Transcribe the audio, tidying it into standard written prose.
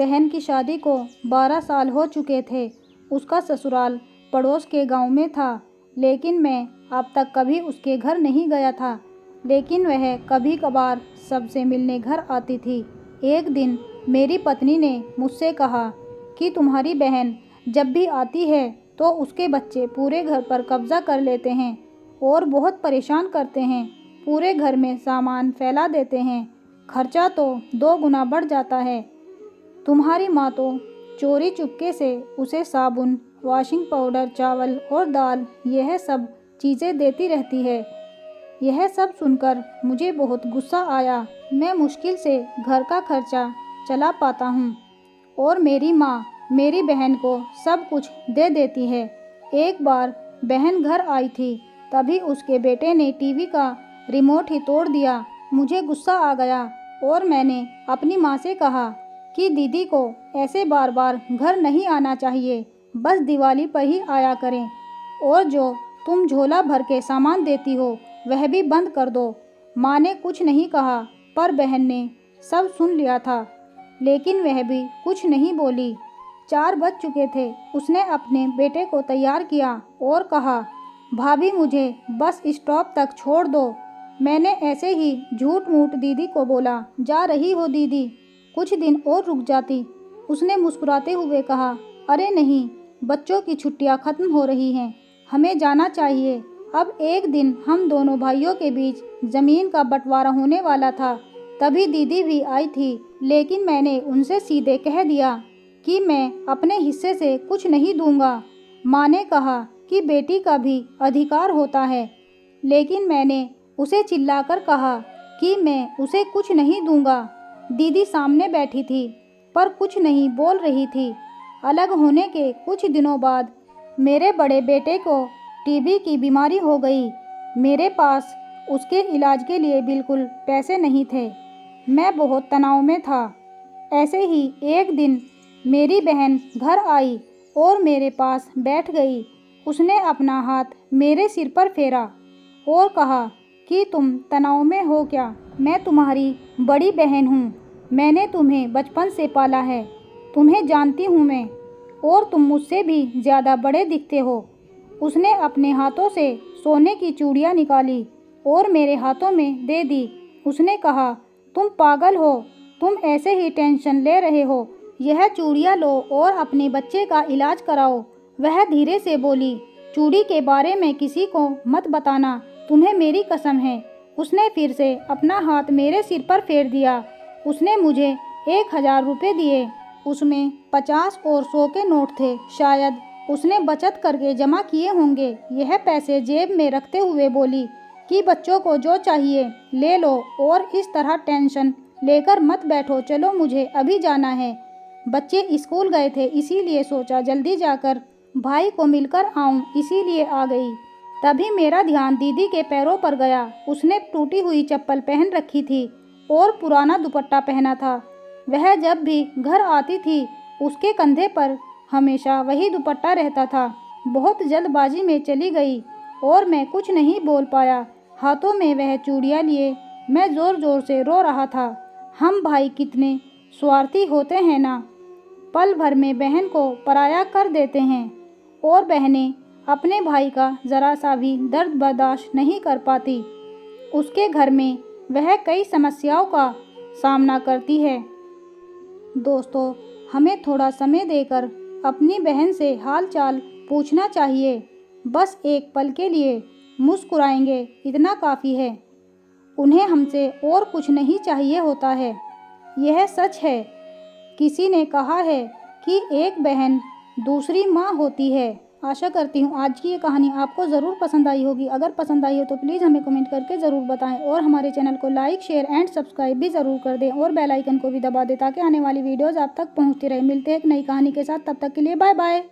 बहन की शादी को 12 साल हो चुके थे। उसका ससुराल पड़ोस के गांव में था, लेकिन मैं अब तक कभी उसके घर नहीं गया था। लेकिन वह कभी कभार सबसे मिलने घर आती थी। एक दिन मेरी पत्नी ने मुझसे कहा कि तुम्हारी बहन जब भी आती है तो उसके बच्चे पूरे घर पर कब्जा कर लेते हैं और बहुत परेशान करते हैं। पूरे घर में सामान फैला देते हैं। खर्चा तो 2 गुना बढ़ जाता है। तुम्हारी माँ तो चोरी चुपके से उसे साबुन, वॉशिंग पाउडर, चावल और दाल यह सब चीज़ें देती रहती है। यह सब सुनकर मुझे बहुत गुस्सा आया। मैं मुश्किल से घर का खर्चा चला पाता हूँ और मेरी माँ मेरी बहन को सब कुछ दे देती है। एक बार बहन घर आई थी, तभी उसके बेटे ने टीवी का रिमोट ही तोड़ दिया। मुझे गुस्सा आ गया और मैंने अपनी माँ से कहा कि दीदी को ऐसे बार बार घर नहीं आना चाहिए, बस दिवाली पर ही आया करें। और जो तुम झोला भर के सामान देती हो वह भी बंद कर दो। माँ ने कुछ नहीं कहा, पर बहन ने सब सुन लिया था, लेकिन वह भी कुछ नहीं बोली। 4 बज चुके थे। उसने अपने बेटे को तैयार किया और कहा, भाभी मुझे बस स्टॉप तक छोड़ दो। मैंने ऐसे ही झूठ मूठ दीदी को बोला, जा रही हो दीदी, कुछ दिन और रुक जाती। उसने मुस्कुराते हुए कहा, अरे नहीं, बच्चों की छुट्टियां खत्म हो रही हैं, हमें जाना चाहिए। अब एक दिन हम दोनों भाइयों के बीच ज़मीन का बंटवारा होने वाला था। तभी दीदी भी आई थी, लेकिन मैंने उनसे सीधे कह दिया कि मैं अपने हिस्से से कुछ नहीं दूंगा। माँ ने कहा कि बेटी का भी अधिकार होता है, लेकिन मैंने उसे चिल्लाकर कहा कि मैं उसे कुछ नहीं दूंगा। दीदी सामने बैठी थी, पर कुछ नहीं बोल रही थी। अलग होने के कुछ दिनों बाद मेरे बड़े बेटे को टीबी की बीमारी हो गई। मेरे पास उसके इलाज के लिए बिल्कुल पैसे नहीं थे। मैं बहुत तनाव में था। ऐसे ही एक दिन मेरी बहन घर आई और मेरे पास बैठ गई। उसने अपना हाथ मेरे सिर पर फेरा और कहा कि तुम तनाव में हो क्या? मैं तुम्हारी बड़ी बहन हूँ। मैंने तुम्हें बचपन से पाला है, तुम्हें जानती हूँ मैं, और तुम मुझसे भी ज़्यादा बड़े दिखते हो। उसने अपने हाथों से सोने की चूड़ियाँ निकाली और मेरे हाथों में दे दी। उसने कहा, तुम पागल हो, तुम ऐसे ही टेंशन ले रहे हो, यह चूड़ियाँ लो और अपने बच्चे का इलाज कराओ। वह धीरे से बोली, चूड़ी के बारे में किसी को मत बताना, तुम्हें मेरी कसम है। उसने फिर से अपना हाथ मेरे सिर पर फेर दिया। उसने मुझे 1000 रुपये दिए। उसमें 50 और 100 के नोट थे। शायद उसने बचत करके जमा किए होंगे। यह पैसे जेब में रखते हुए बोली कि बच्चों को जो चाहिए ले लो और इस तरह टेंशन लेकर मत बैठो। चलो, मुझे अभी जाना है। बच्चे स्कूल गए थे, इसीलिए सोचा जल्दी जाकर भाई को मिलकर आऊं, इसीलिए आ गई। तभी मेरा ध्यान दीदी के पैरों पर गया। उसने टूटी हुई चप्पल पहन रखी थी और पुराना दुपट्टा पहना था। वह जब भी घर आती थी उसके कंधे पर हमेशा वही दुपट्टा रहता था। बहुत जल्दबाजी में चली गई और मैं कुछ नहीं बोल पाया। हाथों में वह चूड़ियाँ लिए मैं ज़ोर ज़ोर से रो रहा था। हम भाई कितने स्वार्थी होते हैं ना, पल भर में बहन को पराया कर देते हैं और बहनें अपने भाई का ज़रा सा भी दर्द बर्दाश्त नहीं कर पाती। उसके घर में वह कई समस्याओं का सामना करती है। दोस्तों, हमें थोड़ा समय देकर अपनी बहन से हाल चाल पूछना चाहिए। बस एक पल के लिए मुस्कुराएंगे, इतना काफ़ी है। उन्हें हमसे और कुछ नहीं चाहिए होता है। यह सच है। किसी ने कहा है कि एक बहन दूसरी माँ होती है। आशा करती हूँ आज की ये कहानी आपको ज़रूर पसंद आई होगी। अगर पसंद आई हो तो प्लीज़ हमें कमेंट करके ज़रूर बताएं और हमारे चैनल को लाइक, शेयर एंड सब्सक्राइब भी ज़रूर कर दें और बेल आइकन को भी दबा दें ताकि आने वाली वीडियोज़ आप तक पहुँचती रहे। मिलते हैं एक नई कहानी के साथ, तब तक के लिए बाय बाय।